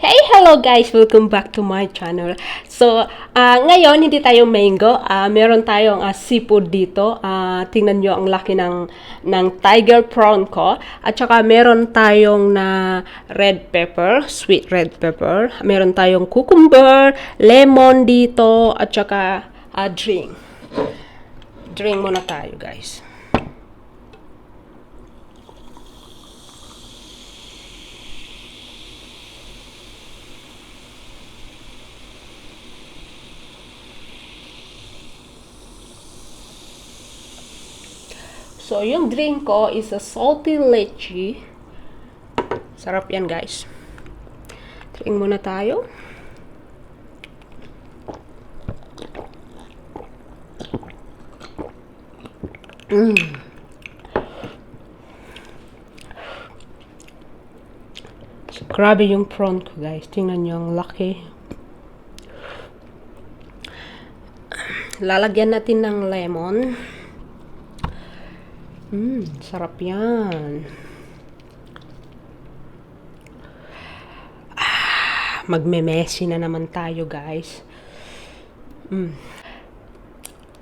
Hey, hello guys! Welcome back to my channel. So, ngayon hindi tayo mango. Meron tayong seafood dito. Tingnan nyo ang laki ng tiger prawn ko. At saka meron tayong na red pepper, sweet red pepper. Meron tayong cucumber, lemon dito, at saka drink. Drink muna tayo guys. So, yung drink ko is a salty lychee. Sarap yan, guys. Drink muna tayo. So, grabe yung prawn ko, guys. Tingnan nyo, ang laki. Lalagyan natin ng lemon. Sarap yan. Magme-messy na naman tayo, guys.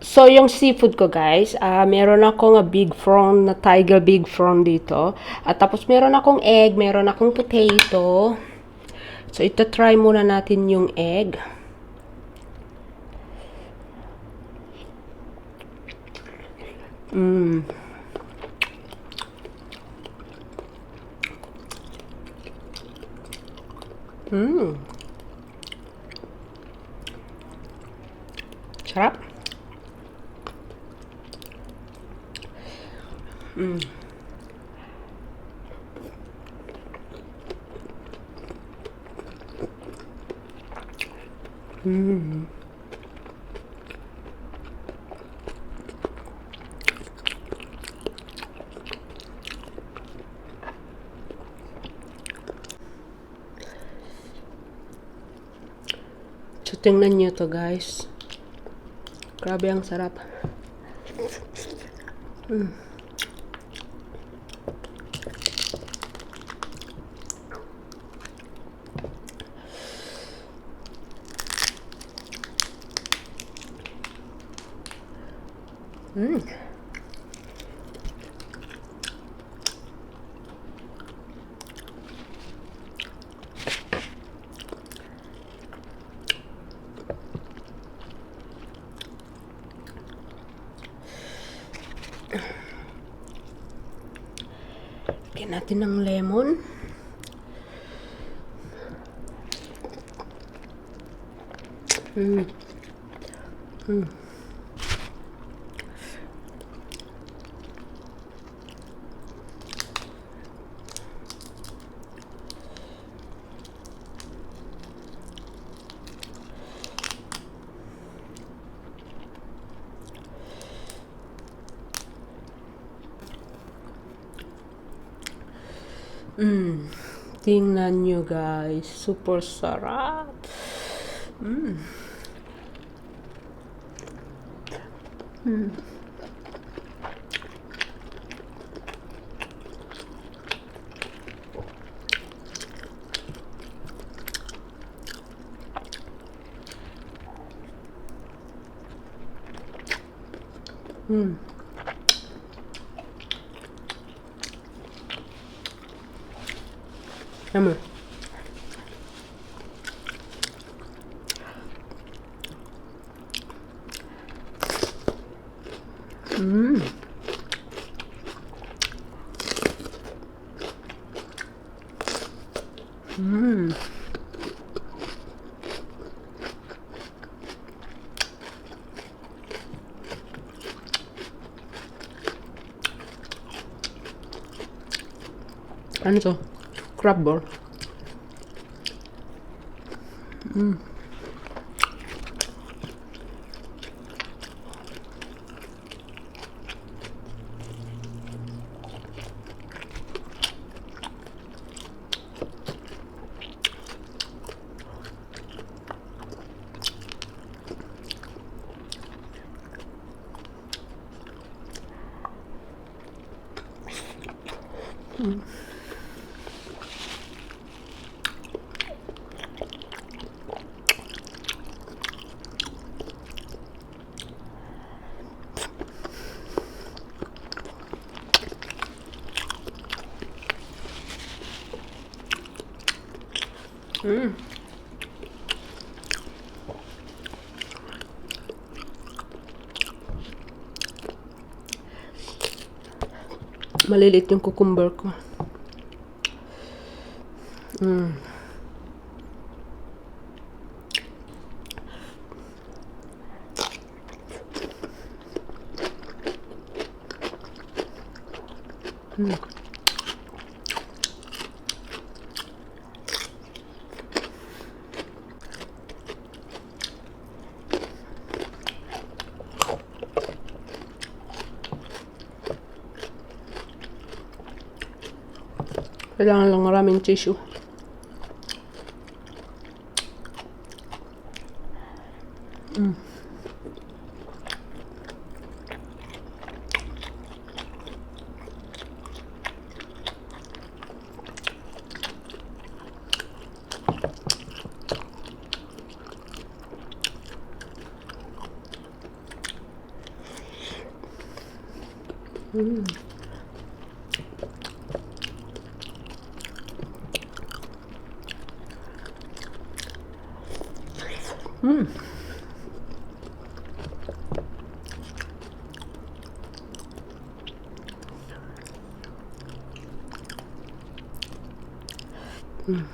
So, yung seafood ko, guys, meron akong big prawn, na tiger big prawn dito. At tapos, meron akong egg, meron akong potato. So, ito try muna natin yung egg. Sarap. So, tingnan nyo to, guys. Grabe ang sarap. Lagyan natin ng lemon. Tingnan nyo, guys. Super sarap. Yummy. Ano to? Crab ball. Mm. Malilit yung cucumber ko. Mm. Mm. Kailangan lang maraming tissue. Mm. Mm. Mm. Mm.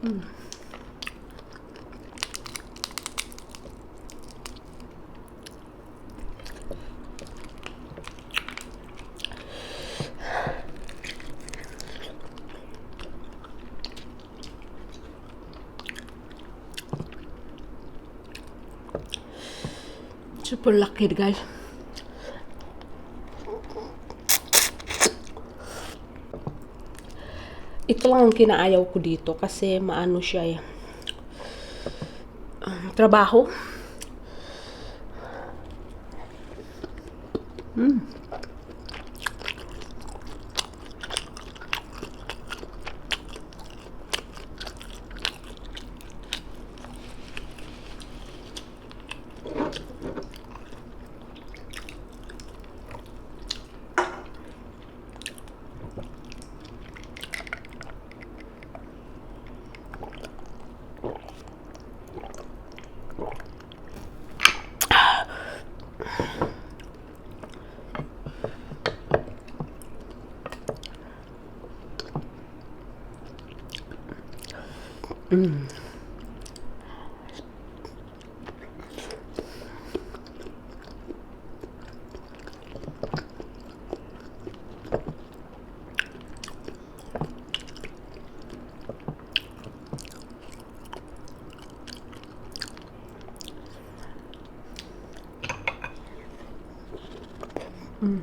Mm. Super laki guys. Ito lang ang kinaayaw ko dito kasi maano siya eh. Trabaho. Mm. Mm. Mm.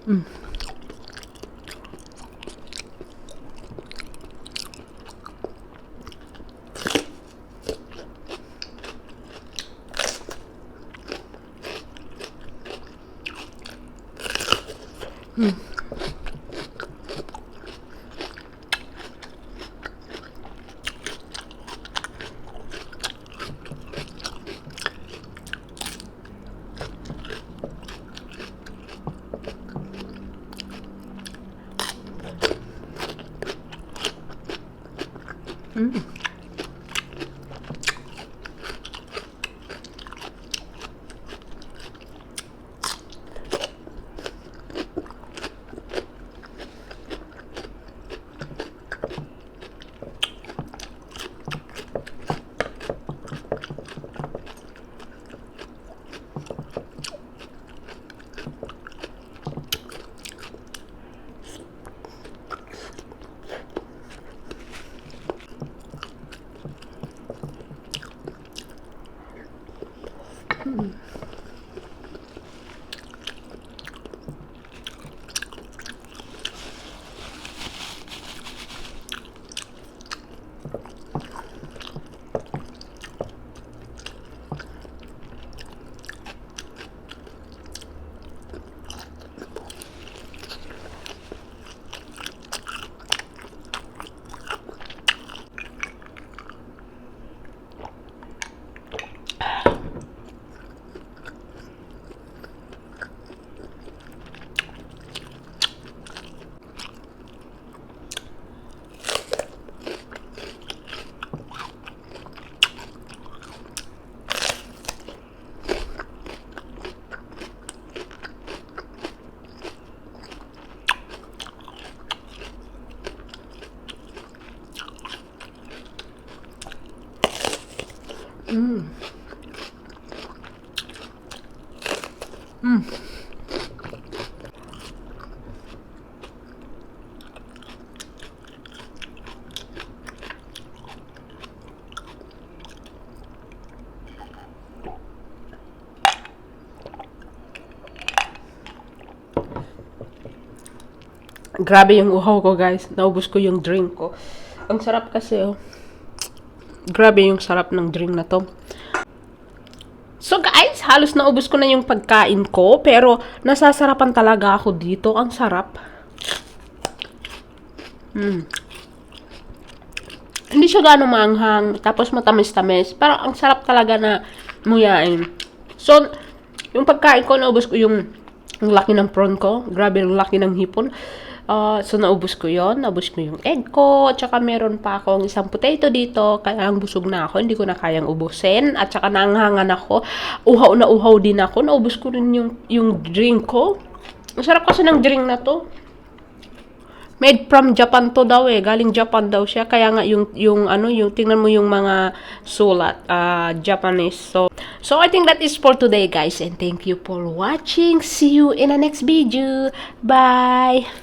Mm. Mm. Mm. Mm. Mm. Grabe yung uhaw ko, guys. Naubos ko yung drink ko. Ang sarap kasi, oh. Grabe yung sarap ng drink na to. So guys, halos naubos ko na yung pagkain ko, pero nasasarapan talaga ako dito. Ang sarap. Hindi siya gano'ng maanghang, tapos matamis-tamis. Pero ang sarap talaga na muyain. So, yung pagkain ko, naubos ko yung laki ng prawn ko. Grabe yung laki ng hipon. So, naubos ko yon. Naubos ko yung egg ko. At saka meron pa akong isang potato dito. Kaya ang busog na ako. Hindi ko na kayang ubusin. At saka naanghangan ako. Uhaw na uhaw din ako. Naubos ko rin yung drink ko. Ang sarap kasi ng drink na to. Made from Japan to daw eh. Galing Japan daw siya. Kaya nga yung tingnan mo yung mga sulat, Japanese. So I think that is for today, guys. And thank you for watching. See you in the next video. Bye!